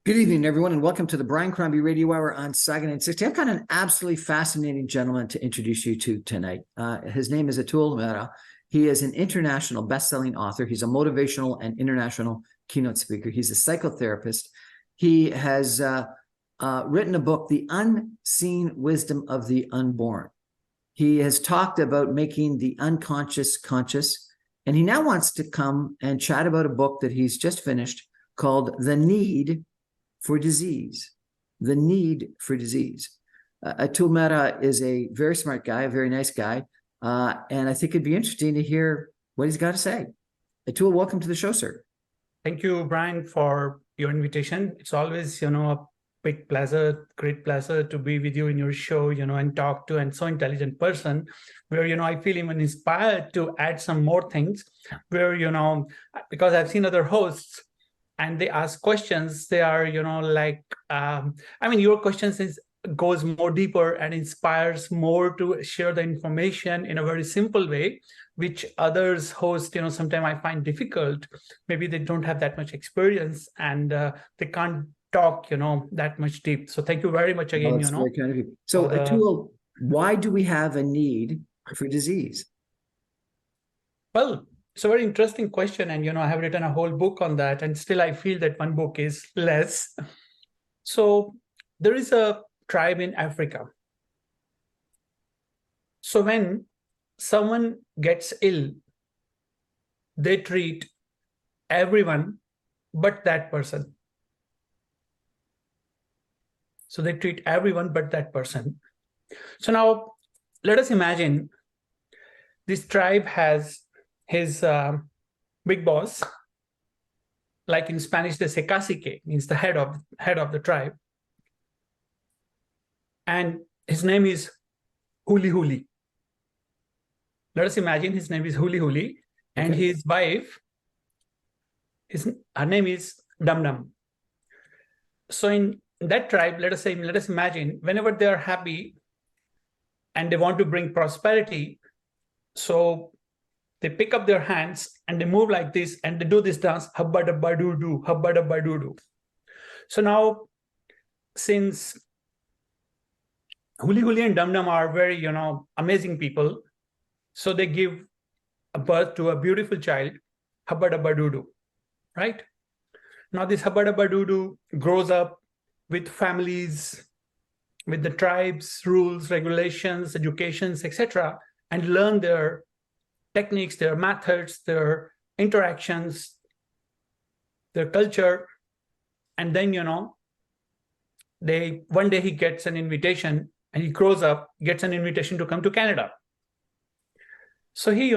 Good evening, everyone, and welcome to the Brian Crombie Radio Hour on Saga 960. I've got an absolutely fascinating gentleman to introduce you to tonight. His name is Atul Mehra. He is an international best-selling author. He's a motivational and international keynote speaker. He's a psychotherapist. He has written a book, The Unseen Wisdom of the Unborn. He has talked about making the unconscious conscious, and he now wants to come and chat about a book that he's just finished called The Need for Disease. The Need for Disease. Atul Mehra is a very smart guy, a very nice guy, and I think it'd be interesting to hear what he's got to say. Atul, welcome to the show, sir. Thank you, Brian, for your invitation. It's always, a big pleasure, great pleasure to be with you in your show, and talk to and so intelligent person where, I feel even inspired to add some more things where, because I've seen other hosts and they ask questions, they are, your questions goes more deeper and inspires more to share the information in a very simple way, which others host, sometimes I find difficult. Maybe they don't have that much experience and they can't talk, that much deep. So thank you very much again, Very kind of you. So Atul, why do we have a need for disease? Well, it's a very interesting question. And, I have written a whole book on that. And still, I feel that one book is less. So there is a tribe in Africa. So when someone gets ill, they treat everyone but that person. So they treat everyone but that person. So now let us imagine this tribe has his big boss, like in Spanish, they say cacique, means the head of the tribe. And his name is Huli Huli. Let us imagine his name is Huli Huli, and his wife, her name is Dum Dum. So in that tribe, let us imagine whenever they are happy and they want to bring prosperity, so they pick up their hands and they move like this and they do this dance, habba dabba doo doo, habba dabba doo doo. So now, since Huli Huli and Dum Dum are very, amazing people, so they give a birth to a beautiful child, habba dabba doo doo, right? Now this habba dabba doo doo grows up with families, with the tribes, rules, regulations, educations, etc., and learn their techniques, their methods, their interactions, their culture. And then, one day he gets an invitation and he grows up, gets an invitation to come to Canada. So he,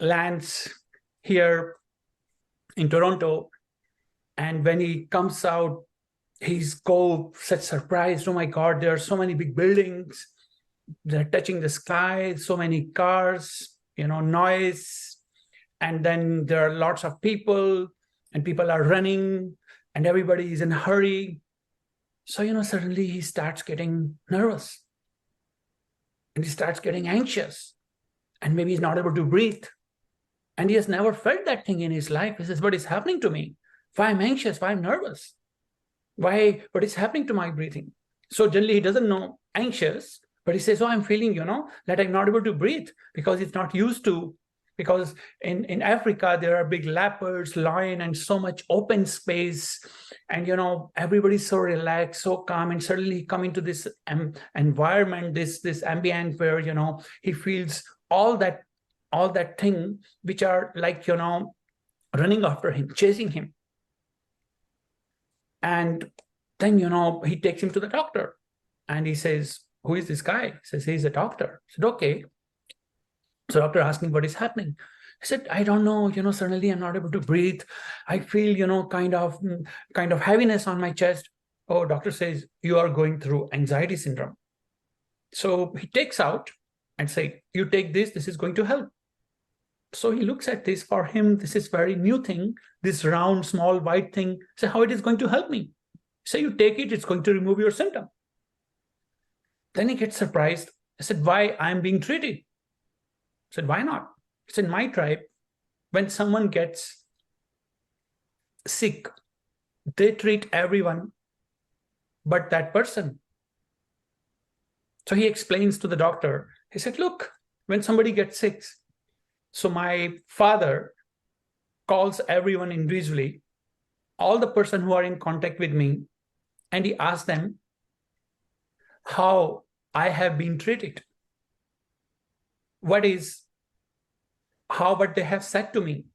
lands here in Toronto. And when he comes out, he's such surprised. Oh my God, there are so many big buildings. They're touching the sky, so many cars, noise. And then there are lots of people and people are running and everybody is in a hurry. So, suddenly he starts getting nervous and he starts getting anxious and maybe he's not able to breathe. And he has never felt that thing in his life. He says, what is happening to me? Why I'm anxious? Why I'm nervous? What is happening to my breathing? So generally he doesn't know anxious, but he says, oh, I'm feeling, that I'm not able to breathe because it's not used to, because in Africa, there are big leopards, lion, and so much open space. And, everybody's so relaxed, so calm, and suddenly he come into this environment, this ambient where, he feels all that thing, which are like, running after him, chasing him. And then, he takes him to the doctor and he says, who is this guy? He says, he's a doctor. I said, okay. So doctor asked me what is happening. I said, I don't know, suddenly I'm not able to breathe. I feel, kind of heaviness on my chest. Oh, doctor says, you are going through anxiety syndrome. So he takes out and say, you take this is going to help. So he looks at this. For him, this is very new thing, this round, small, white thing. So how it is going to help me? So you take it, it's going to remove your symptom. Then he gets surprised. I said, why I'm being treated? I said, why not? It's in my tribe. When someone gets sick, they treat everyone but that person. So he explains to the doctor, he said, look, when somebody gets sick, so my father calls everyone individually, all the person who are in contact with me, and he asks them how I have been treated. What they have said to me,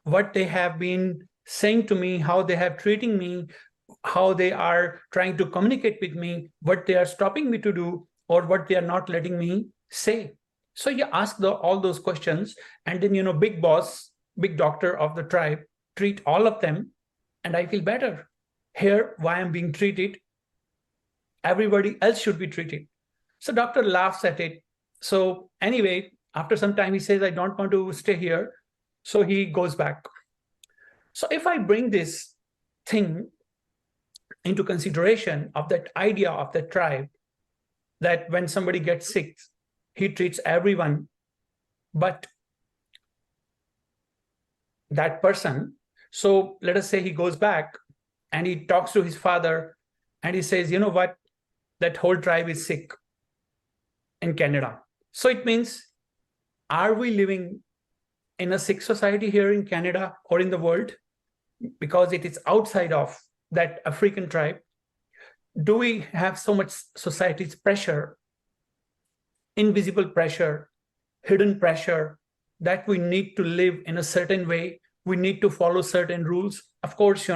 what they have been saying to me, how they have treating me, how they are trying to communicate with me, what they are stopping me to do, or what they are not letting me say. So you ask all those questions, and then, big boss, big doctor of the tribe, treat all of them, and I feel better. Here, why I'm being treated, everybody else should be treated. So doctor laughs at it. So anyway, after some time, he says, I don't want to stay here. So he goes back. So if I bring this thing into consideration of that idea of the tribe, that when somebody gets sick, he treats everyone but that person. So let us say he goes back and he talks to his father and he says, you know what, that whole tribe is sick in Canada. So it means, are we living in a sick society here in Canada or in the world? Because it is outside of that African tribe. Do we have so much society's pressure, invisible pressure, hidden pressure, that we need to live in a certain way? We need to follow certain rules. Of course,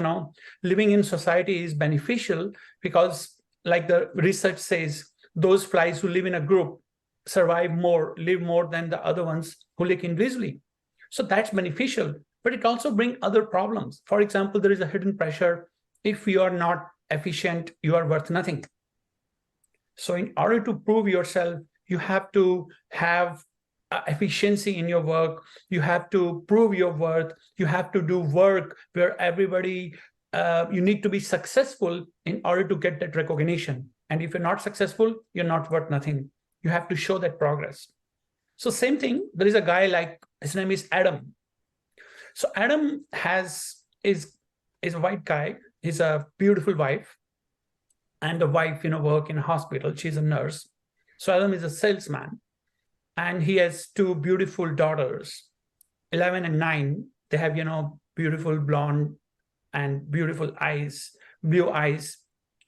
living in society is beneficial because, like the research says, those flies who live in a group survive more, live more than the other ones who live individually. So that's beneficial, but it also brings other problems. For example, there is a hidden pressure. If you are not efficient, you are worth nothing. So in order to prove yourself, you have to have efficiency in your work. You have to prove your worth. You have to do work where everybody, you need to be successful in order to get that recognition. And if you're not successful, you're not worth nothing. You have to show that progress. So same thing, there is a guy, like his name is Adam. So Adam is a white guy. He's a beautiful wife, and the wife, work in a hospital. She's a nurse. So Adam is a salesman, and he has two beautiful daughters, 11 and 9. They have, beautiful blonde and beautiful eyes, blue eyes,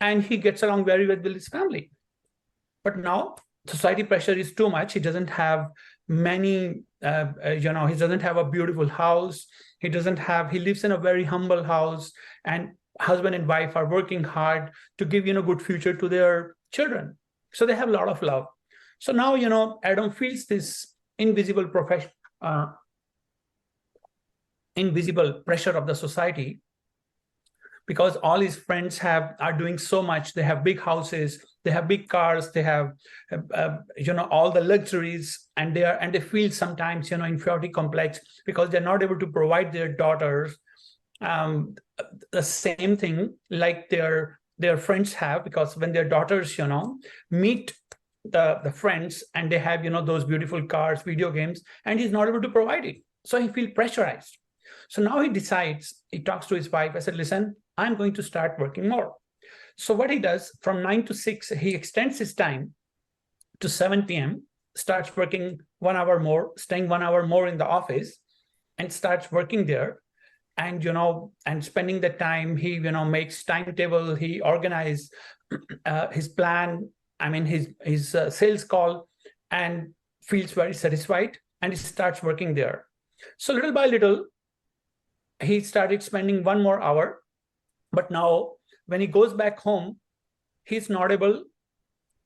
and he gets along very well with his family. But now society pressure is too much. He doesn't have many, he doesn't have a beautiful house. He lives in a very humble house, and husband and wife are working hard to give, good future to their children. So they have a lot of love. So now, Adam feels this invisible pressure of the society, because all his friends are doing so much. They have big houses, they have big cars, they have, all the luxuries, and they feel sometimes, inferiority complex because they're not able to provide their daughters the same thing like their friends have, because when their daughters, meet the friends and they have, those beautiful cars, video games, and he's not able to provide it. So he feels pressurized. So now he talks to his wife. I said, listen, I'm going to start working more. So what he does, from 9 to 6, he extends his time to 7 p.m., starts working 1 hour more, staying 1 hour more in the office, and starts working there. And, and spending the time, he, makes timetable, he organizes his plan, his sales call, and feels very satisfied, and he starts working there. So little by little, he started spending 1 more hour. But now when he goes back home, he's not able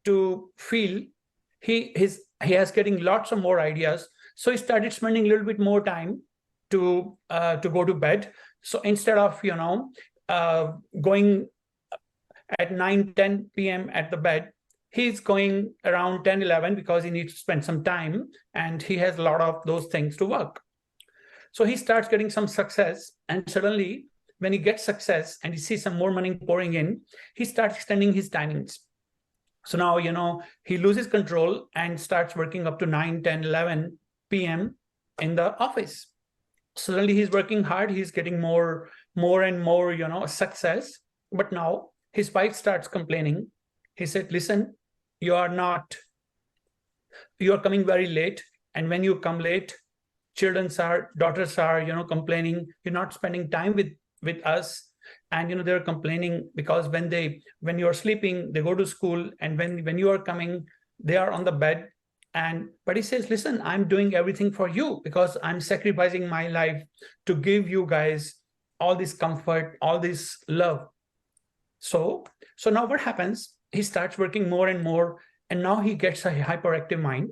to feel, he has getting lots of more ideas. So he started spending a little bit more time to go to bed. So instead of, going at 9, 10 p.m. at the bed, he's going around 10, 11 because he needs to spend some time, and he has a lot of those things to work. So he starts getting some success, and suddenly when he gets success and he sees some more money pouring in, he starts extending his timings. So now, he loses control and starts working up to 9, 10, 11 p.m. in the office. Suddenly he's working hard, he's getting more and more, success. But now his wife starts complaining. He said, listen, you are coming very late. And when you come late, daughters are, complaining, you're not spending time with us. And, they're complaining because when you're sleeping, they go to school. And when you are coming, they are on the bed. But he says, listen, I'm doing everything for you because I'm sacrificing my life to give you guys all this comfort, all this love. So now what happens? He starts working more and more, and now he gets a hyperactive mind,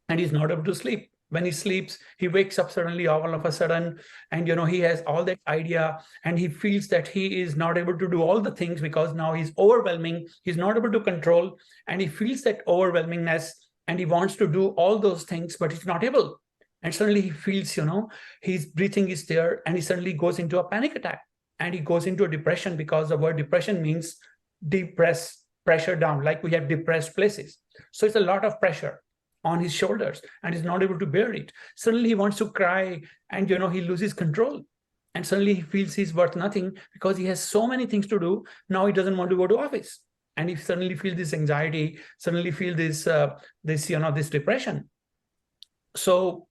and he's not able to sleep. When he sleeps, he wakes up suddenly all of a sudden, and he has all that idea, and he feels that he is not able to do all the things because now he's overwhelming. He's not able to control, and he feels that overwhelmingness, and he wants to do all those things, but he's not able. And suddenly he feels, his breathing is there, and he suddenly goes into a panic attack, and he goes into a depression, because the word depression means depress, pressure down, like we have depressed places. So it's a lot of pressure on his shoulders, and he's not able to bear it. Suddenly he wants to cry, and he loses control, and suddenly he feels he's worth nothing because he has so many things to do. Now he doesn't want to go to office, and he suddenly feels this anxiety, suddenly feel this this depression. So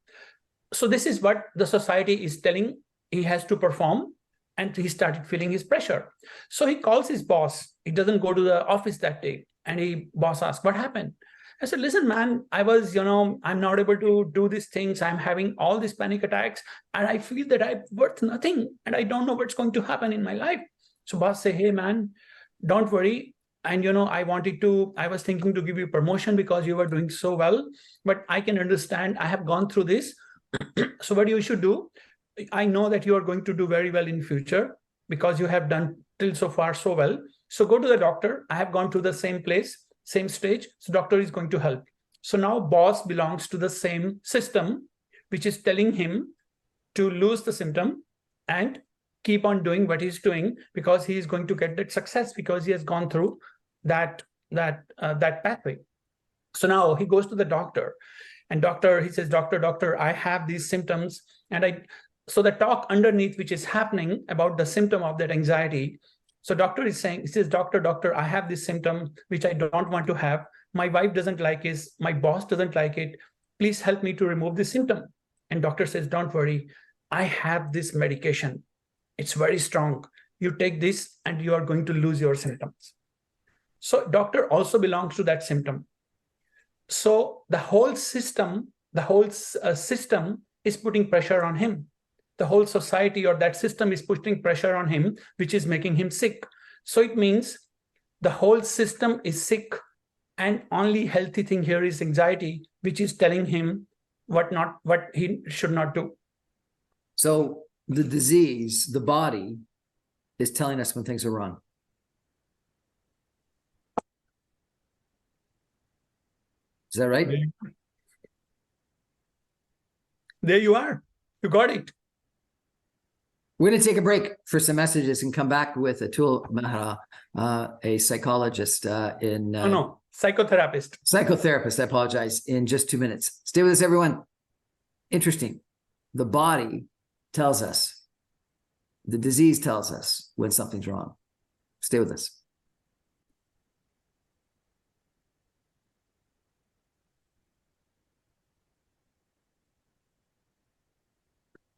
this is what the society is telling he has to perform, and he started feeling his pressure. So he calls his boss. He doesn't go to the office that day, and boss asks, what happened? I said, listen, man, I'm not able to do these things. I'm having all these panic attacks, and I feel that I'm worth nothing, and I don't know what's going to happen in my life. So boss say, hey, man, don't worry. And, I was thinking to give you promotion because you were doing so well, but I can understand. I have gone through this. So what you should do, I know that you are going to do very well in future because you have done till so far so well. So go to the doctor. I have gone to the same place, same stage. So doctor is going to help. So now boss belongs to the same system, which is telling him to lose the symptom and keep on doing what he's doing, because he is going to get that success because he has gone through that pathway. So now he goes to the doctor, and he says, doctor, I have these symptoms. So the talk underneath, which is happening about the symptom of that anxiety. So doctor is saying, he says, doctor, I have this symptom, which I don't want to have. My wife doesn't like it. My boss doesn't like it. Please help me to remove this symptom. And doctor says, don't worry. I have this medication. It's very strong. You take this and you are going to lose your symptoms. So doctor also belongs to that symptom. So the whole system is putting pressure on him. The whole society or that system is putting pressure on him, which is making him sick. So it means the whole system is sick, and only healthy thing here is anxiety, which is telling him what he should not do. So the disease, the body, is telling us when things are wrong. Is that right? There you are. You got it. We're going to take a break for some messages and come back with Atul Mehra, a psychologist psychotherapist. Psychotherapist, I apologize, in just 2 minutes. Stay with us, everyone. Interesting. The body tells us, the disease tells us when something's wrong. Stay with us.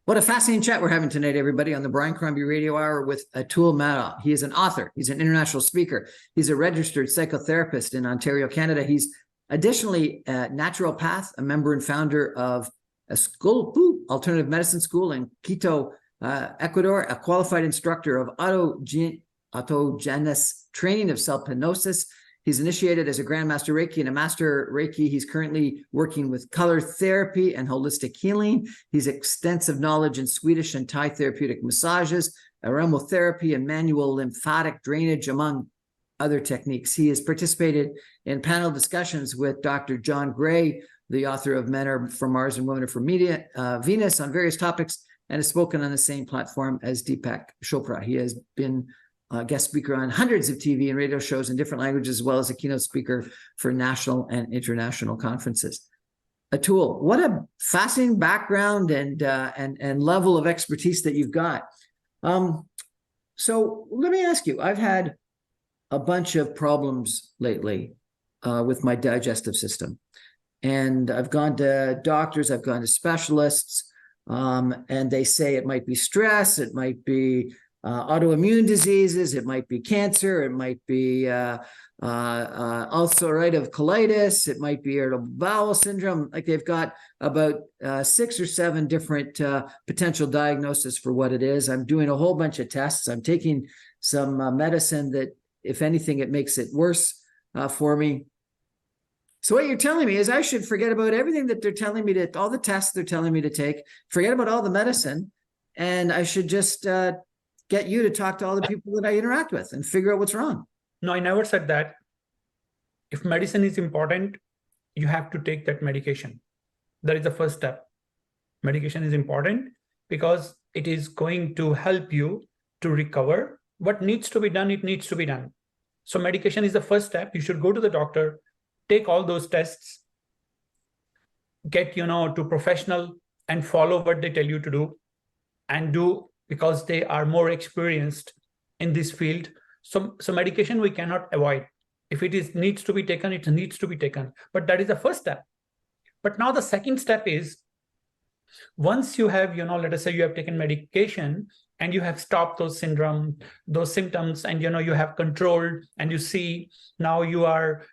What a fascinating chat we're having tonight, everybody, on the Brian Crombie Radio Hour with Atul Mehra. He is an author. He's an international speaker. He's a registered psychotherapist in Ontario, Canada. He's additionally a naturopath, a member and founder of a alternative medicine school in Quito, Ecuador, a qualified instructor of autogenous training of self-hypnosis. He's initiated as a Grandmaster Reiki and a Master Reiki. He's currently working with color therapy and holistic healing. He's extensive knowledge in Swedish and Thai therapeutic massages, aromatherapy, and manual lymphatic drainage, among other techniques. He has participated in panel discussions with Dr. John Gray, the author of Men Are From Mars and Women Are From Venus, on various topics, and has spoken on the same platform as Deepak Chopra. He has been a guest speaker on hundreds of TV and radio shows in different languages, as well as a keynote speaker for national and international conferences. Atul, what a fascinating background and level of expertise that you've got. So let me ask you, I've had a bunch of problems lately with my digestive system. And I've gone to doctors, I've gone to specialists, and they say it might be stress, it might be autoimmune diseases, it might be cancer, it might be ulcerative colitis, it might be irritable bowel syndrome. Like they've got about 6 or 7 different potential diagnoses for what it is. I'm doing a whole bunch of tests. I'm taking some medicine that, if anything, it makes it worse for me. So what you're telling me is I should forget about everything that they're telling me to, all the tests they're telling me to take, forget about all the medicine, and I should just get you to talk to all the people that I interact with and figure out what's wrong. No, I never said that. If medicine is important, you have to take that medication. That is the first step. Medication is important because it is going to help you to recover. What needs to be done, it needs to be done. So medication is the first step. You should go to the doctor, take all those tests, get, to professional and follow what they tell you to do, and do because they are more experienced in this field. So medication we cannot avoid. If it needs to be taken, it needs to be taken. But that is the first step. But now the second step is, once you have, let us say you have taken medication and you have stopped those symptoms, and, you have controlled, and you see now you are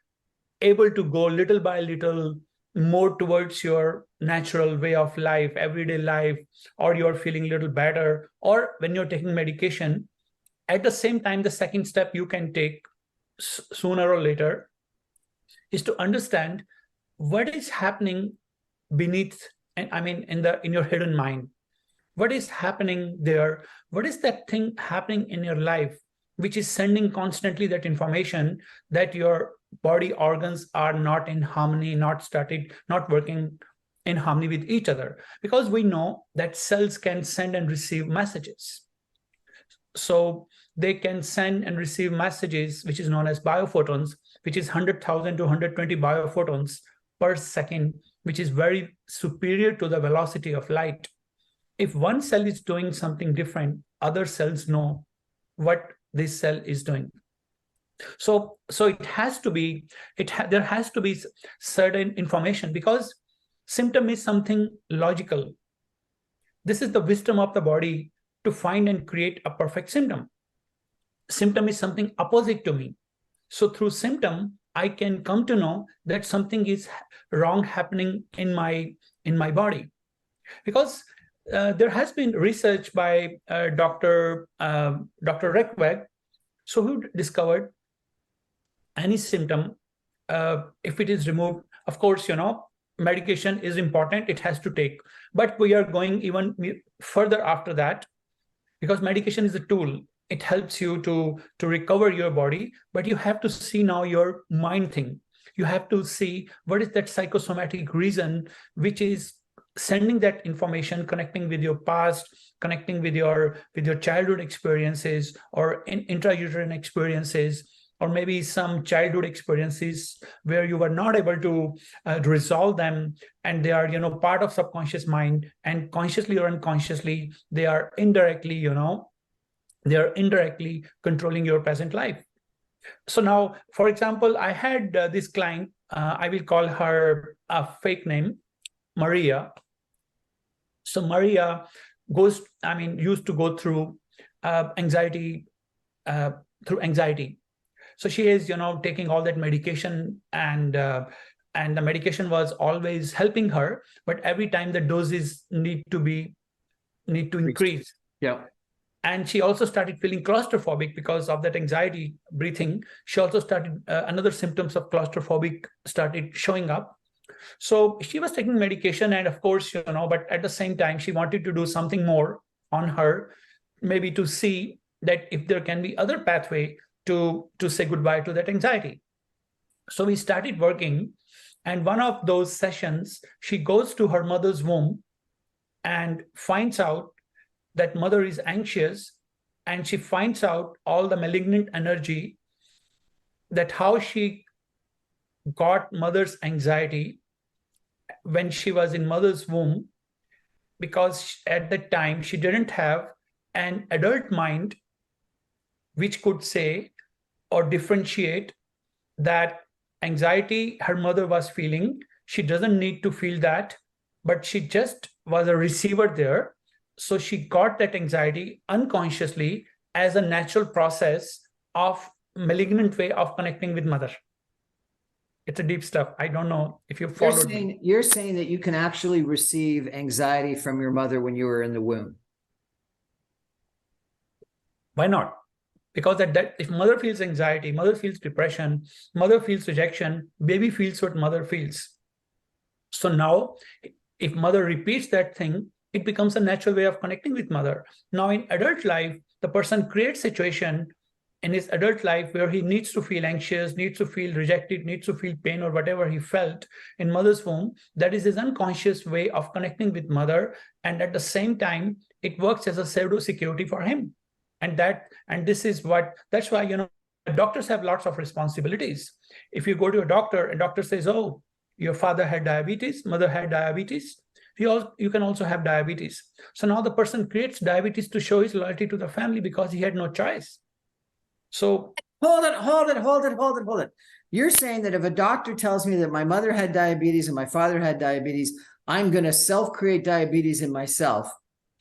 able to go little by little more towards your natural way of life, everyday life, or you're feeling a little better, or when you're taking medication, at the same time, the second step you can take sooner or later is to understand what is happening beneath, and I mean in your hidden mind. What is happening there? What is that thing happening in your life which is sending constantly that information that your body organs are not in harmony, not working in harmony with each other? Because we know that cells can send and receive messages. So they can send and receive messages, which is known as biophotons, which is 100,000 to 120 biophotons per second, which is very superior to the velocity of light. If one cell is doing something different, other cells know what this cell is doing. So there has to be certain information, because symptom is something logical. This is the wisdom of the body to find and create a perfect symptom. Symptom is something opposite to me. So through symptom, I can come to know that something is wrong happening in my body. Because there has been research by Dr. Reckweg, so who discovered any symptom, if it is removed, of course, medication is important, it has to take. But we are going even further after that, because medication is a tool. It helps you to recover your body, but you have to see now your mind thing. You have to see what is that psychosomatic reason which is sending that information, connecting with your past, connecting with your childhood experiences, or intrauterine experiences, or maybe some childhood experiences where you were not able to resolve them, and they are part of subconscious mind, and consciously or unconsciously they are indirectly controlling your present life. So now, for example, I had this client, I will call her a fake name, Maria. So Maria used to go through anxiety. So she is, taking all that medication, and the medication was always helping her, but every time the doses need to increase. Yeah. And she also started feeling claustrophobic because of that anxiety breathing. She also started another symptoms of claustrophobic started showing up. So she was taking medication, and of course, but at the same time, she wanted to do something more on her, maybe to see that if there can be other pathway to say goodbye to that anxiety. So we started working, and one of those sessions, she goes to her mother's womb and finds out that mother is anxious, and she finds out all the malignant energy, that how she got mother's anxiety when she was in mother's womb, because at that time she didn't have an adult mind which could say or differentiate that anxiety her mother was feeling, she doesn't need to feel that, but she just was a receiver there. So she got that anxiety unconsciously as a natural process of malignant way of connecting with mother. It's a deep stuff. I don't know if you followed me. You're saying that you can actually receive anxiety from your mother when you were in the womb. Why not? Because that if mother feels anxiety, mother feels depression, mother feels rejection, baby feels what mother feels. So now, if mother repeats that thing, it becomes a natural way of connecting with mother. Now in adult life, the person creates situation in his adult life where he needs to feel anxious, needs to feel rejected, needs to feel pain or whatever he felt in mother's womb. That is his unconscious way of connecting with mother. And at the same time, it works as a pseudo security for him. That's why, doctors have lots of responsibilities. If you go to a doctor says, oh, your father had diabetes, mother had diabetes, you can also have diabetes. So now the person creates diabetes to show his loyalty to the family because he had no choice. So hold it. You're saying that if a doctor tells me that my mother had diabetes and my father had diabetes, I'm going to self-create diabetes in myself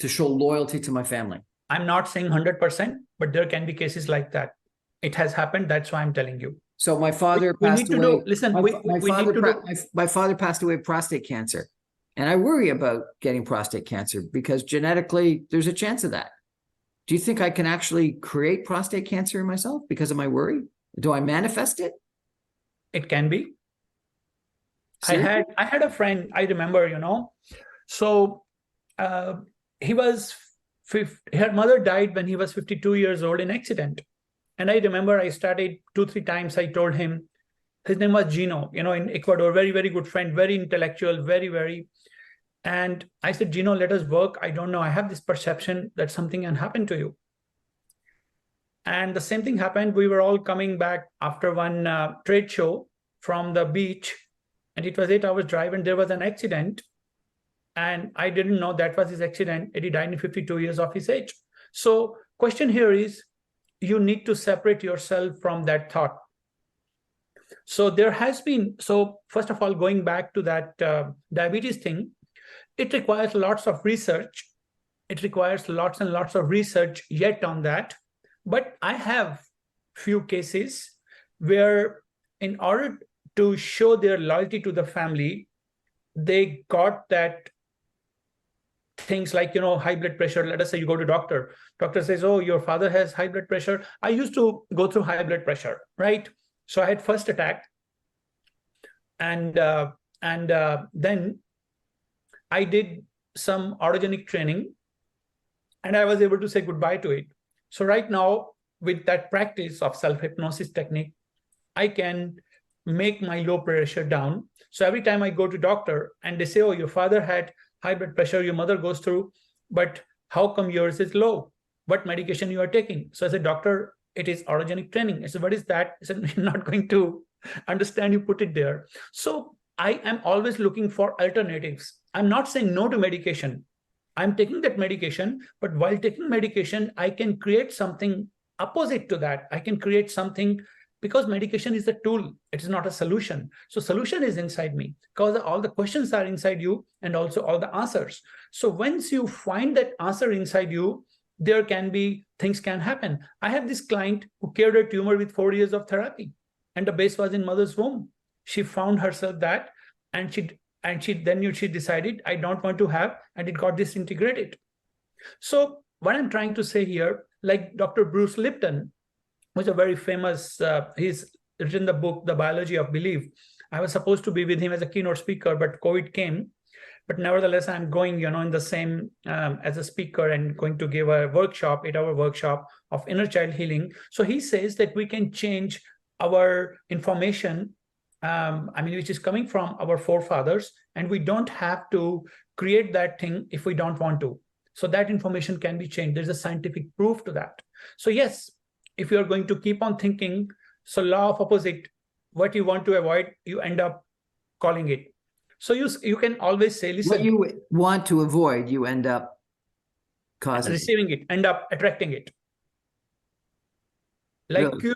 to show loyalty to my family. I'm not saying 100%, but there can be cases like that. It has happened. That's why I'm telling you. So my father passed away. My father passed away of prostate cancer. And I worry about getting prostate cancer because genetically there's a chance of that. Do you think I can actually create prostate cancer in myself because of my worry? Do I manifest it? It can be. Seriously? I had a friend, I remember, so her mother died when he was 52 years old in accident. And I remember I started 2-3 times. I told him, his name was Gino, in Ecuador, very, very good friend, very intellectual, very, very. And I said, Gino, let us work. I don't know. I have this perception that something can happen to you. And the same thing happened. We were all coming back after one trade show from the beach, and it was 8 hours drive, and there was an accident. And I didn't know that was his accident. And he died in 52 years of his age. So question here is, you need to separate yourself from that thought. So first of all, going back to that diabetes thing, it requires lots of research. It requires lots and lots of research yet on that. But I have few cases where in order to show their loyalty to the family, they got that things like, high blood pressure. Let us say you go to doctor says, oh, your father has high blood pressure. I used to go through high blood pressure, right? So I had first attack, and then I did some autogenic training, and I was able to say goodbye to it. So right now, with that practice of self-hypnosis technique, I can make my low pressure down. So every time I go to doctor and they say, oh, your father had high blood pressure, your mother goes through, but how come yours is low? What medication you are taking? So I said, doctor, it is autogenic training. I said, what is that? I said, you're not going to understand, you put it there. So I am always looking for alternatives. I'm not saying no to medication. I'm taking that medication, but while taking medication, I can create something opposite to that. I can create something, because medication is a tool. It is not a solution. So solution is inside me, because all the questions are inside you and also all the answers. So once you find that answer inside you, things can happen. I have this client who cured a tumor with 4 years of therapy, and the base was in mother's womb. She found herself that, and she decided, I don't want to have, and it got disintegrated. So what I'm trying to say here, like Dr. Bruce Lipton, who's a very famous, he's written the book, The Biology of Belief. I was supposed to be with him as a keynote speaker, but COVID came. But nevertheless, I'm going, in the same as a speaker, and going to give a workshop, 8-hour workshop of inner child healing. So he says that we can change our information, which is coming from our forefathers, and we don't have to create that thing if we don't want to. So that information can be changed. There's a scientific proof to that. So yes, if you're going to keep on thinking, so law of opposite, what you want to avoid, you end up calling it. So you can always say, listen, what you want to avoid, you end up causing. receiving it, end up attracting it. Like Really? Q,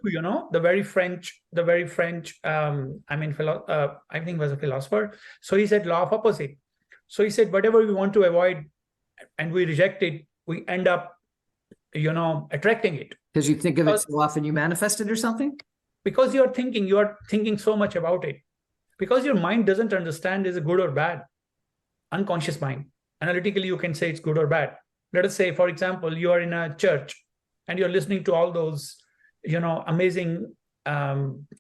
the very French, I think he was a philosopher. So he said law of opposite. So he said, whatever we want to avoid and we reject it, we end up, attracting it. Because you think of it so often, you manifest it or something? Because you are thinking so much about it. Because your mind doesn't understand is it good or bad. Unconscious mind. Analytically, you can say it's good or bad. Let us say, for example, you are in a church and you're listening to all those, amazing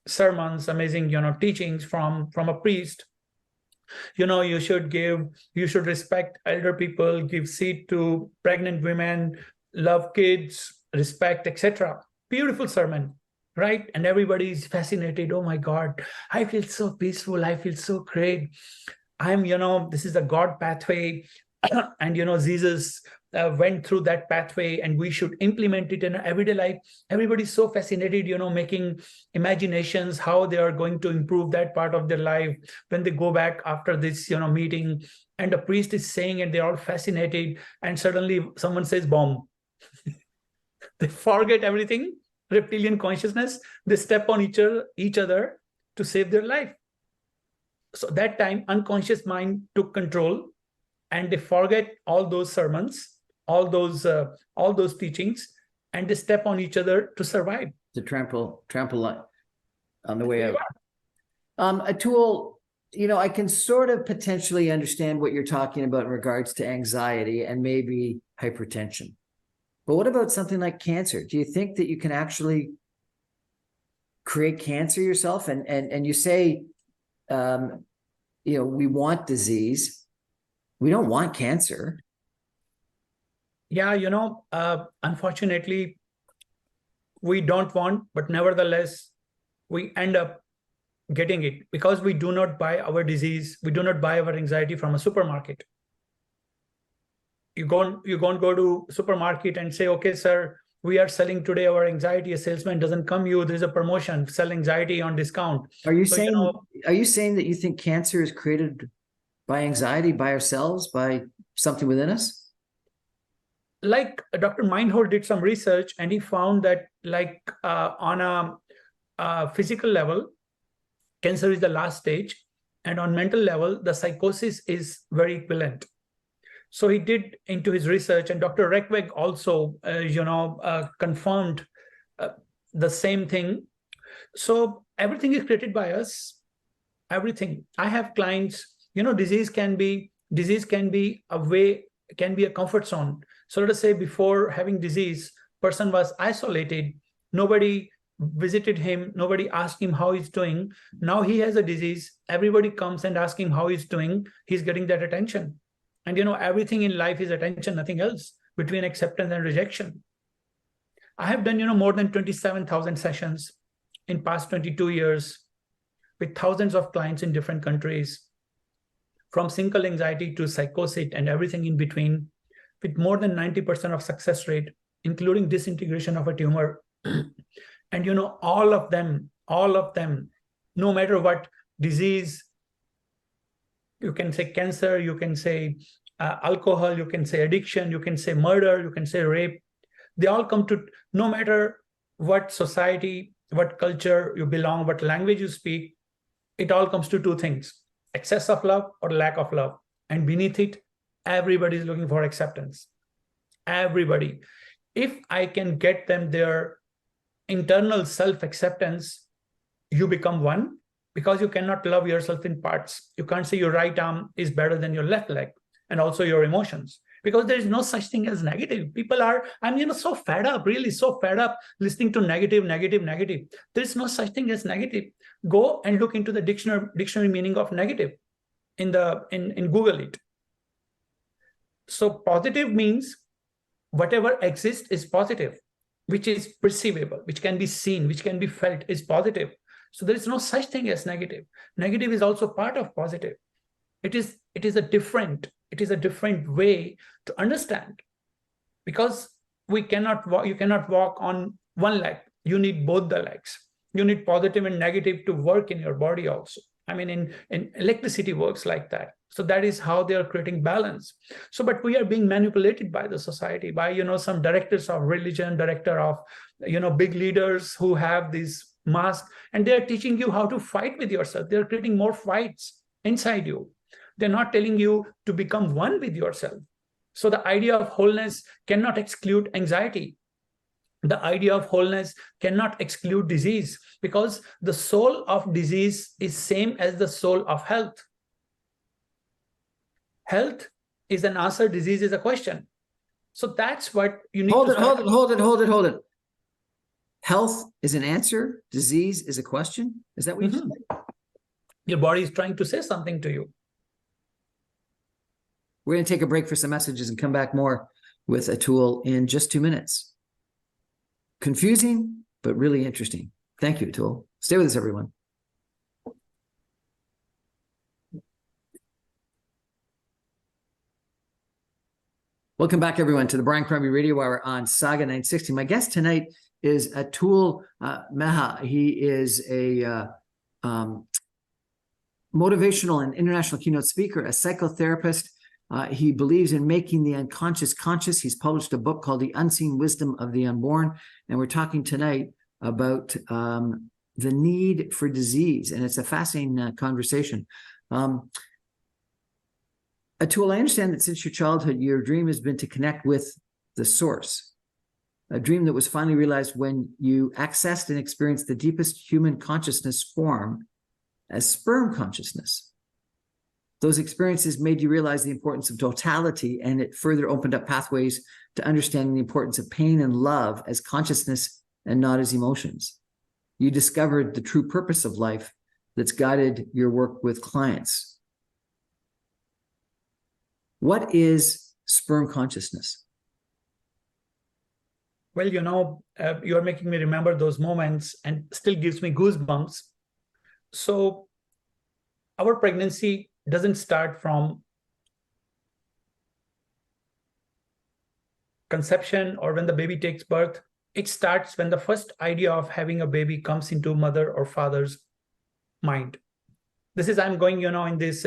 sermons, amazing, teachings from a priest. You should respect elder people, give seat to pregnant women, love kids, respect, etc. Beautiful sermon, right? And everybody is fascinated. Oh my God, I feel so peaceful. I feel so great. This is a God pathway. And, Jesus went through that pathway and we should implement it in everyday life. Everybody's so fascinated, making imaginations, how they are going to improve that part of their life when they go back after this, meeting. And the priest is saying, and they're all fascinated. And suddenly someone says, bomb. They forget everything, reptilian consciousness. They step on each other to save their life. So that time, unconscious mind took control. And they forget all those sermons, all those teachings, and they step on each other to survive. To trample on the way out. Atul, I can sort of potentially understand what you're talking about in regards to anxiety and maybe hypertension. But what about something like cancer? Do you think that you can actually create cancer yourself? And you say, we want disease. We don't want cancer. Yeah, unfortunately, we don't want, but nevertheless, we end up getting it because we do not buy our disease. We do not buy our anxiety from a supermarket. You go to supermarket and say, okay, sir, we are selling today our anxiety. A salesman doesn't come you. There's a promotion, sell anxiety on discount. Are you saying that you think cancer is created by anxiety, by ourselves, by something within us? Like Dr. Meinhold did some research and he found that on a physical level, cancer is the last stage. And on mental level, the psychosis is very equivalent. So he did into his research, and Dr. Reckweg also, confirmed the same thing. So everything is created by us. Everything. I have clients. Disease can be a comfort zone. So let us say before having disease, person was isolated. Nobody visited him. Nobody asked him how he's doing. Now he has a disease. Everybody comes and asks him how he's doing. He's getting that attention. And everything in life is attention, nothing else, between acceptance and rejection. I have done more than 27,000 sessions in past 22 years with thousands of clients in different countries, from single anxiety to psychosis and everything in between, with more than 90% of success rate, including disintegration of a tumor. And all of them, no matter what disease, you can say cancer, you can say alcohol, you can say addiction, you can say murder, you can say rape, they all come to, no matter what society, what culture you belong, what language you speak, it all comes to two things: excess of love or lack of love. And beneath it, everybody is looking for acceptance. Everybody. If I can get them their internal self-acceptance, you become one, because you cannot love yourself in parts. You can't say your right arm is better than your left leg, and also your emotions, because there is no such thing as negative. People are, I'm so fed up, really so fed up listening to negative. There is no such thing as negative. Go and look into the dictionary meaning of negative in Google it. So positive means whatever exists is positive, which is perceivable, which can be seen, which can be felt, is positive. So there is no such thing as negative. Negative is also part of positive. It is a different way to understand, because you cannot walk on one leg. You need both the legs. You need positive and negative to work in your body also. I mean, in electricity works like that. So that is how they are creating balance. So, but we are being manipulated by the society, by, some directors of religion, director of, big leaders who have these masks, and they are teaching you how to fight with yourself. They're creating more fights inside you. They're not telling you to become one with yourself. So the idea of wholeness cannot exclude anxiety. The idea of wholeness cannot exclude disease, because the soul of disease is same as the soul of health. Health is an answer, disease is a question. So that's what you need to start. Hold it. Health is an answer, disease is a question. Is that what you said? Your body is trying to say something to you. We're going to take a break for some messages and come back more with Atul in just 2 minutes. Confusing, but really interesting. Thank you, Atul. Stay with us, everyone. Welcome back, everyone, to the Brian Crombie Radio Hour on Saga 960. My guest tonight is Atul Mehra. He is a motivational and international keynote speaker, a psychotherapist. He believes in making the unconscious conscious. He's published a book called The Unseen Wisdom of the Unborn. And we're talking tonight about the need for disease. And it's a fascinating conversation. Atul, I understand that since your childhood, your dream has been to connect with the source, a dream that was finally realized when you accessed and experienced the deepest human consciousness form as sperm consciousness. Those experiences made you realize the importance of totality, and it further opened up pathways to understanding the importance of pain and love as consciousness and not as emotions. You discovered the true purpose of life that's guided your work with clients. What is sperm consciousness? Well, you're making me remember those moments and still gives me goosebumps. So our pregnancy doesn't start from conception or when the baby takes birth. It starts when the first idea of having a baby comes into mother or father's mind. This is, I'm going, in this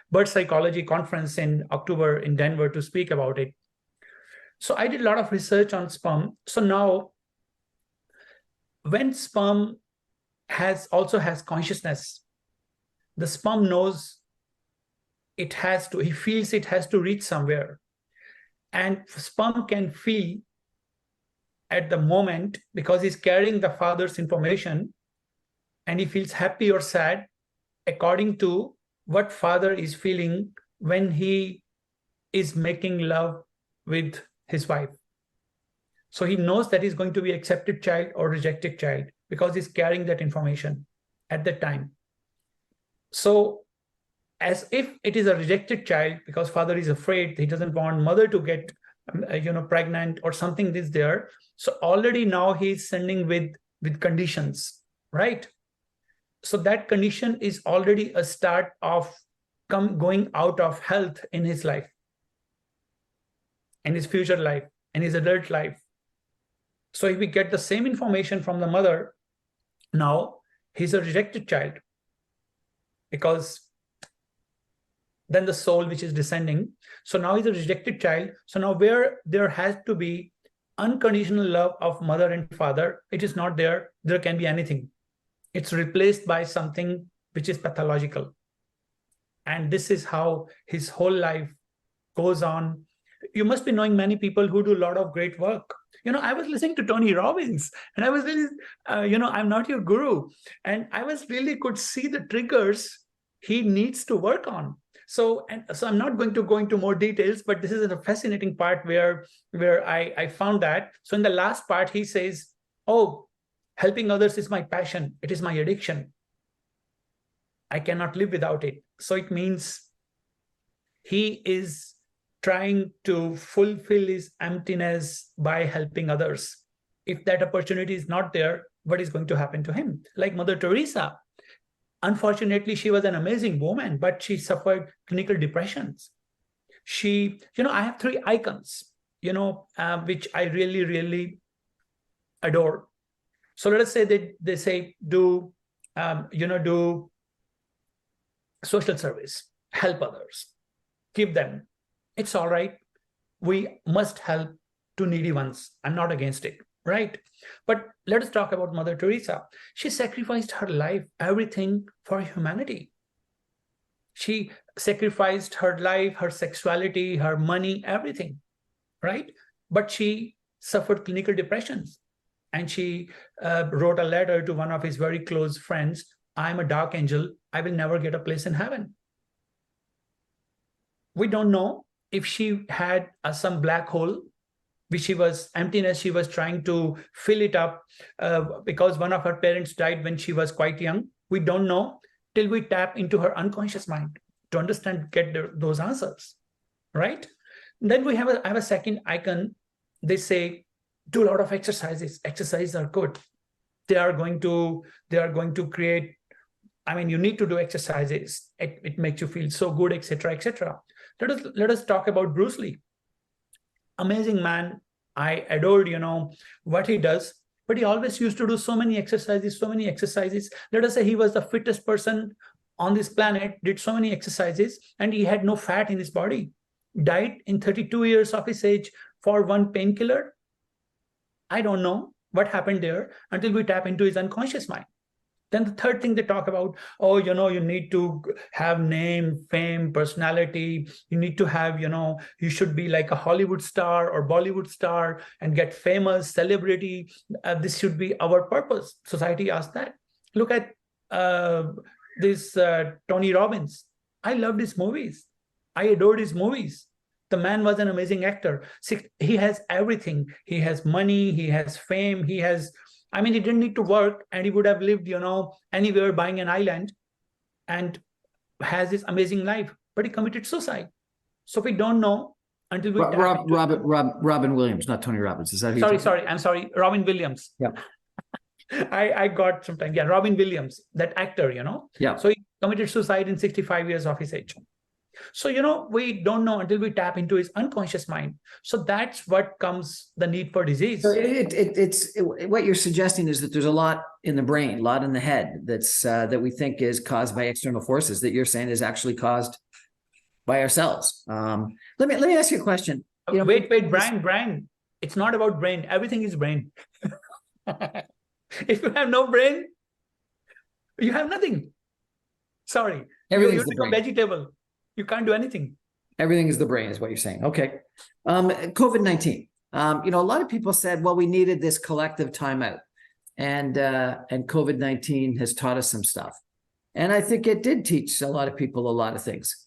birth psychology conference in October in Denver to speak about it. So I did a lot of research on sperm. So now, when sperm also has consciousness, the sperm knows he feels it has to reach somewhere. And sperm can feel at the moment, because he's carrying the father's information, and he feels happy or sad according to what father is feeling when he is making love with his wife. So he knows that he's going to be accepted child or rejected child, because he's carrying that information at that time. So as if it is a rejected child, because father is afraid, he doesn't want mother to get pregnant or something is there. So already now he's sending with conditions, right? So that condition is already a start of going out of health in his life, in his future life, in his adult life. So if we get the same information from the mother, now he's a rejected child, because then the soul which is descending. So now he's a rejected child. So now where there has to be unconditional love of mother and father, it is not there. There can be anything. It's replaced by something which is pathological. And this is how his whole life goes on. You must be knowing many people who do a lot of great work. I was listening to Tony Robbins, and I was really, I'm not your guru. And I was really could see the triggers he needs to work on. So I'm not going to go into more details, but this is a fascinating part where I found that. So in the last part, he says, oh, helping others is my passion. It is my addiction. I cannot live without it. So it means he is trying to fulfill his emptiness by helping others. If that opportunity is not there, what is going to happen to him? Like Mother Teresa. Unfortunately, she was an amazing woman, but she suffered clinical depressions. I have 3 icons, which I really, really adore. So let us say that they say, do social service, help others, give them. It's all right. We must help to needy ones. I'm not against it, right? But let us talk about Mother Teresa. She sacrificed her life, everything for humanity. She sacrificed her life, her sexuality, her money, everything, right? But she suffered clinical depressions. And she wrote a letter to one of his very close friends, I'm a dark angel. I will never get a place in heaven. We don't know if she had some black hole, which she was emptiness. She was trying to fill it up because one of her parents died when she was quite young. We don't know till we tap into her unconscious mind to understand, get those answers, right? Then we have a second icon. They say, do a lot of exercises. Exercises are good. They are going to create, I mean, you need to do exercises. It makes you feel so good, etc., etc. Let us talk about Bruce Lee. Amazing man. I adored, what he does, but he always used to do so many exercises. Let us say he was the fittest person on this planet, did so many exercises, and he had no fat in his body. Died in 32 years of his age for one painkiller. I don't know what happened there until we tap into his unconscious mind. Then the third thing they talk about, you need to have name, fame, personality. You need to have, you should be like a Hollywood star or Bollywood star and get famous, celebrity. This should be our purpose. Society asks that. Look at this Tony Robbins. I loved his movies. I adored his movies. The man was an amazing actor. See, he has everything. He has money, he has fame, he didn't need to work, and he would have lived, anywhere, buying an island, and has this amazing life. But he committed suicide. So we don't know until we Robin Williams, not Tony Robbins. Is that who I'm sorry, Robin Williams. Yeah. I got some time. Yeah, Robin Williams, that actor, Yeah. So he committed suicide in 65 years of his age. So, we don't know until we tap into his unconscious mind. So that's what comes the need for disease. So what you're suggesting is that there's a lot in the brain, a lot in the head that's that we think is caused by external forces that you're saying is actually caused by ourselves. Let me ask you a question. Wait, Brian. It's not about brain. Everything is brain. If you have no brain, you have nothing. Sorry. Everything's you're the brain. A vegetable. You can't do anything. Everything is the brain, is what you're saying. Okay. COVID-19. A lot of people said, well, we needed this collective timeout, and COVID-19 has taught us some stuff. And I think it did teach a lot of people a lot of things.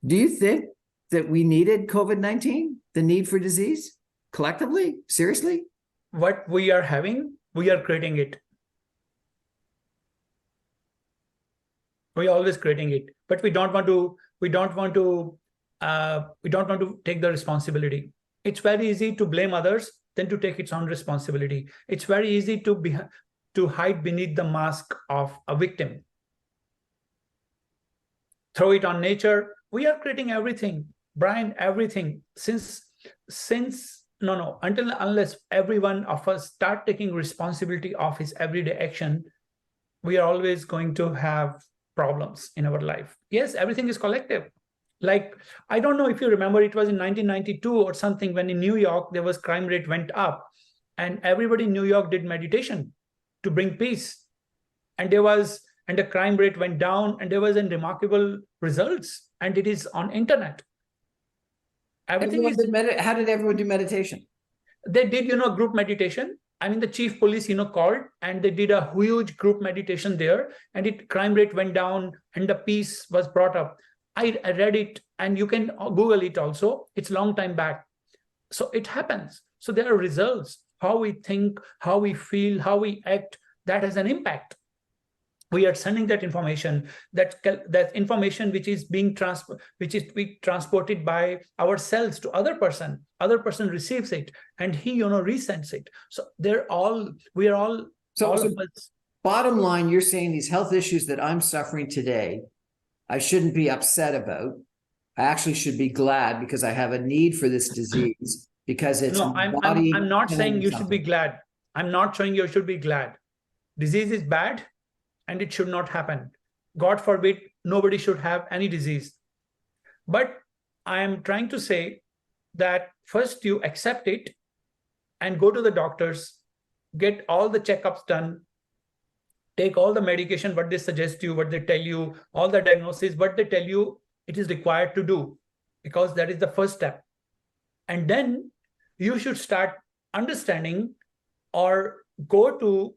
Do you think that we needed COVID-19, the need for disease, collectively? Seriously? What we are having, we are creating it. We're always creating it, but we don't want to take the responsibility. It's very easy to blame others than to take its own responsibility. It's very easy to hide beneath the mask of a victim. Throw it on nature. We are creating everything, Brian, everything. Unless every one of us start taking responsibility of his everyday action, we are always going to have problems in our life. Yes, everything is collective. Like, I don't know if you remember, it was in 1992 or something when in New York, there was crime rate went up and everybody in New York did meditation to bring peace. And the crime rate went down and there was remarkable results, and it is on internet. How did everyone do meditation? They did, group meditation. The chief police, called and they did a huge group meditation there, and crime rate went down and the peace was brought up. I read it, and you can Google it also. It's a long time back. So it happens. So there are results. How we think, how we feel, how we act, that has an impact. We are sending that information, that information which is being transported by our cells to other person receives it, and he resends it. So we are all of us. Bottom line, you're saying these health issues that I'm suffering today, I shouldn't be upset about. I actually should be glad, because I have a need for this disease, because it's I'm not saying you should be glad. I'm not saying you should be glad. Disease is bad, and it should not happen. God forbid nobody should have any disease. But I am trying to say that first you accept it and go to the doctors, get all the checkups done, take all the medication, what they suggest you, what they tell you, all the diagnosis, what they tell you it is required to do, because that is the first step. And then you should start understanding or go to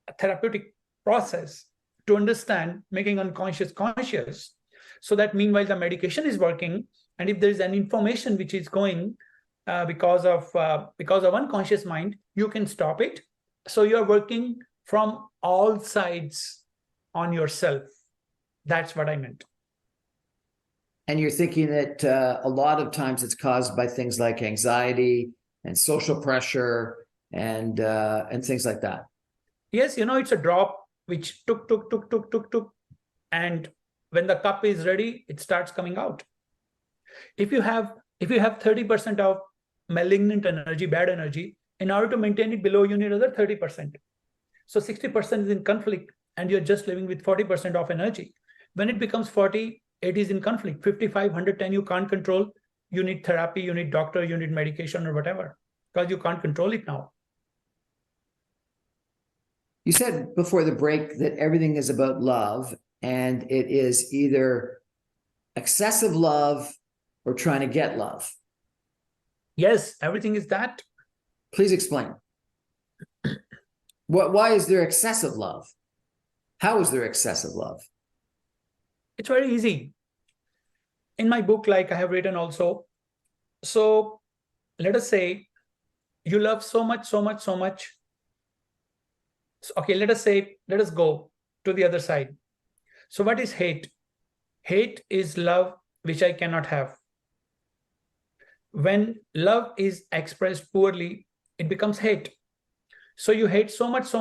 a therapeutic process to understand, making unconscious conscious, so that meanwhile the medication is working, and if there is an information which is going because of unconscious mind, you can stop it. So you are working from all sides on yourself. That's what I meant. And you're thinking that a lot of times it's caused by things like anxiety and social pressure and things like that. Yes, it's a drop which took, and when the cup is ready, it starts coming out. If you have 30% of malignant energy, bad energy, in order to maintain it below, you need another 30%. So 60% is in conflict, and you're just living with 40% of energy. When it becomes 40, it is in conflict. 55, 110, you can't control. You need therapy, you need doctor, you need medication or whatever, because you can't control it now. You said before the break that everything is about love, and it is either excessive love or trying to get love. Yes, everything is that. Please explain. Why is there excessive love? How is there excessive love? It's very easy. In my book, like I have written also, so let us say you love so much. Okay, let us go to the other side. So what is hate? Hate is love which I cannot have. When love is expressed poorly, it becomes hate. So you hate so much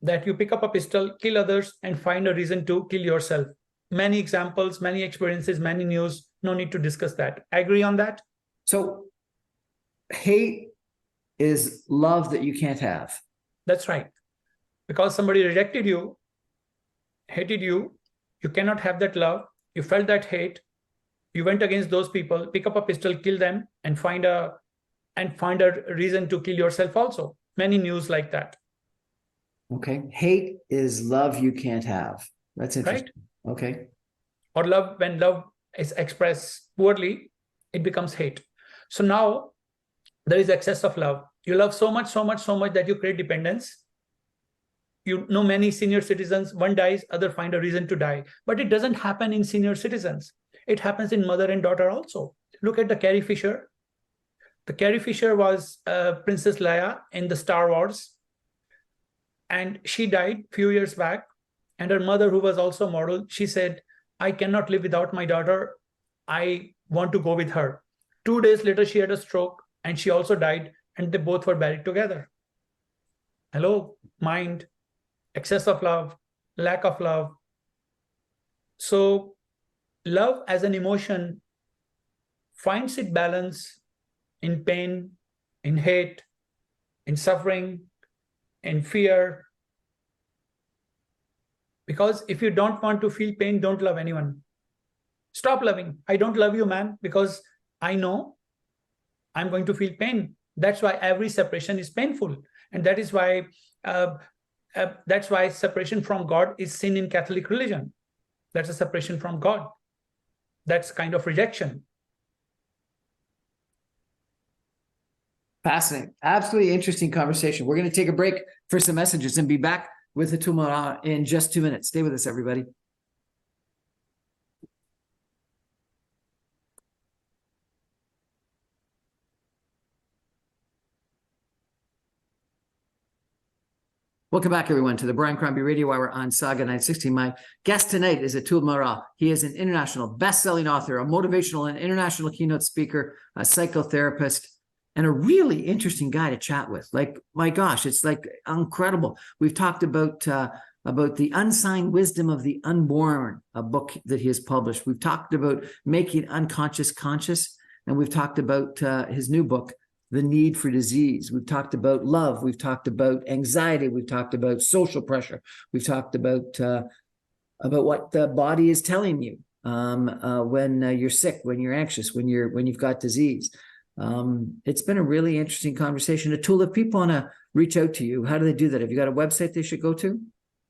that you pick up a pistol, kill others, and find a reason to kill yourself. Many examples, many experiences, many news. No need to discuss that. Agree on that? So hate is love that you can't have. That's right. Because somebody rejected you, hated you, you cannot have that love. You felt that hate. You went against those people, pick up a pistol, kill them, and find a reason to kill yourself also. Many news like that. Okay. Hate is love you can't have. That's interesting. Right? Okay. Or love, when love is expressed poorly, it becomes hate. So now there is excess of love. You love so much that you create dependence. You know many senior citizens, one dies, other find a reason to die. But it doesn't happen in senior citizens. It happens in mother and daughter also. Look at the Carrie Fisher. The Carrie Fisher was Princess Leia in the Star Wars. And she died a few years back. And her mother, who was also a model, she said, I cannot live without my daughter. I want to go with her. 2 days later, she had a stroke and she also died, and they both were buried together. Hello, mind, excess of love, lack of love. So love as an emotion finds its balance in pain, in hate, in suffering, in fear. Because if you don't want to feel pain, don't love anyone. Stop loving. I don't love you, man, because I know I'm going to feel pain. That's why every separation is painful. And that is why separation from God is sin in Catholic religion. That's a separation from God. That's kind of rejection. Fascinating. Absolutely interesting conversation. We're going to take a break for some messages and be back with Atul Mehra in just 2 minutes. Stay with us, everybody. Welcome back, everyone, to the Brian Crombie Radio Hour on Saga 960. My guest tonight is Atul Mehra. He is an international best-selling author, a motivational and international keynote speaker, a psychotherapist, and a really interesting guy to chat with. Like, my gosh, it's like incredible. We've talked about the unsigned wisdom of the unborn, a book that he has published. We've talked about making unconscious conscious, and we've talked about his new book, the need for disease. We've talked about love. We've talked about anxiety. We've talked about social pressure. We've talked about what the body is telling you when you're sick, when you're anxious, when you've got disease. It's been a really interesting conversation. Atul, if people want to reach out to you, how do they do that? Have you got a website they should go to?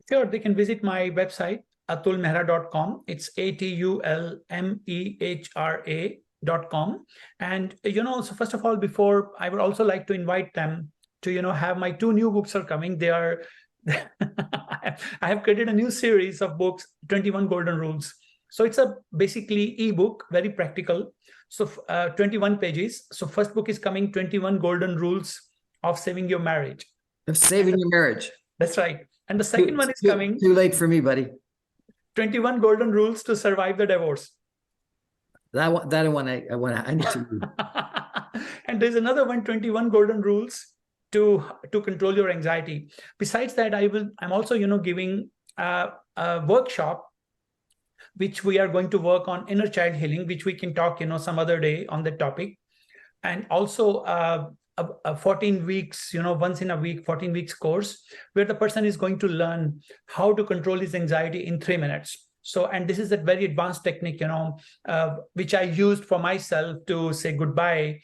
Sure, they can visit my website, atulmehra.com. It's ATULMEHRA.com. And, so first of all, before, I would also like to invite them to, have my 2 new books are coming. They are, I have created a new series of books, 21 Golden Rules. So it's a basically ebook, very practical. So 21 pages. So first book is coming, 21 Golden Rules of Saving Your Marriage. Of saving your marriage. That's right. And the second one is coming. Too late for me, buddy. 21 Golden Rules to Survive the Divorce. That one I need to read. And there's another one, 21 Golden Rules to control your anxiety. Besides that, I'm also, giving a workshop, which we are going to work on inner child healing, which we can talk, some other day on that topic. And also a 14 weeks, once in a week, 14 weeks course, where the person is going to learn how to control his anxiety in 3 minutes. So, and this is a very advanced technique, which I used for myself to say goodbye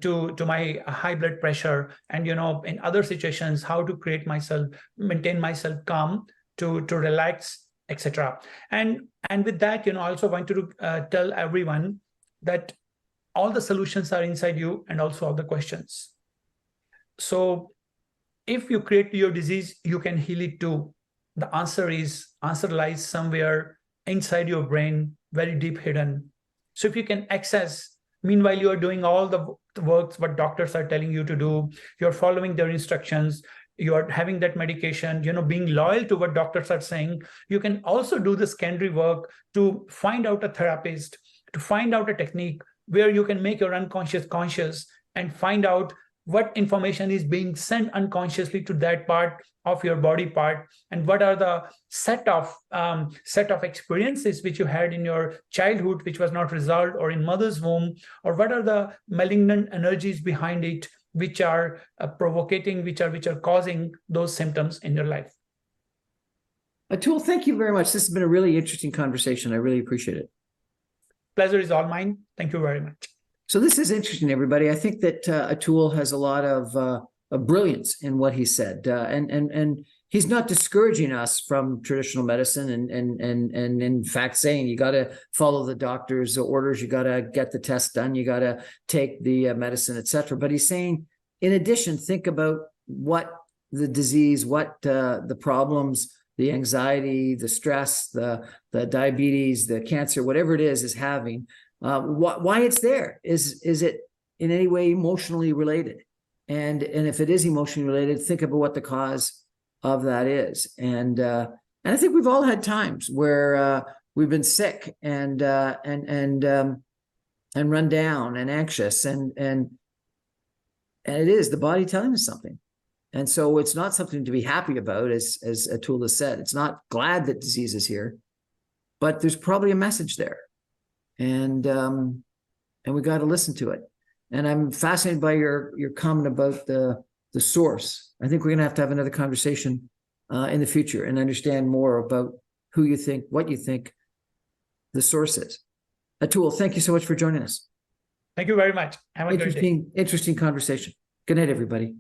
to my high blood pressure, and, in other situations, how to maintain myself calm, to relax, etc. And with that, I also want to tell everyone that all the solutions are inside you, and also all the questions. So if you create your disease, you can heal it too. The answer lies somewhere inside your brain, very deep hidden. So if you can access, meanwhile you are doing all the works what doctors are telling you to do, you're following their instructions, you are having that medication, being loyal to what doctors are saying, you can also do the secondary work to find out a therapist, to find out a technique where you can make your unconscious conscious, and find out what information is being sent unconsciously to that part of your body part, and what are the set of experiences which you had in your childhood which was not resolved, or in mother's womb, or what are the malignant energies behind it which are provocating, which are causing those symptoms in your life. Atul, thank you very much. This has been a really interesting conversation. I really appreciate it. Pleasure is all mine. Thank you very much. So this is interesting, everybody. I think that Atul has a lot of brilliance in what he said, and he's not discouraging us from traditional medicine, and in fact saying you got to follow the doctor's orders, you got to get the test done, you got to take the medicine, etc. But he's saying, in addition, think about what the disease, what the problems, the anxiety, the stress, the diabetes, the cancer, whatever it is having, why it's there. Is it in any way emotionally related? And if it is emotionally related, think about what the cause of that is. And I think we've all had times where we've been sick and run down and anxious, and it is the body telling us something. And so it's not something to be happy about, as Atul has said. It's not glad that disease is here, but there's probably a message there, and we got to listen to it. And I'm fascinated by your comment about the source. I think we're going to have another conversation in the future and understand more about who you think, what you think the source is. Atul, thank you so much for joining us. Thank you very much. Have a great day. Interesting conversation. Good night, everybody.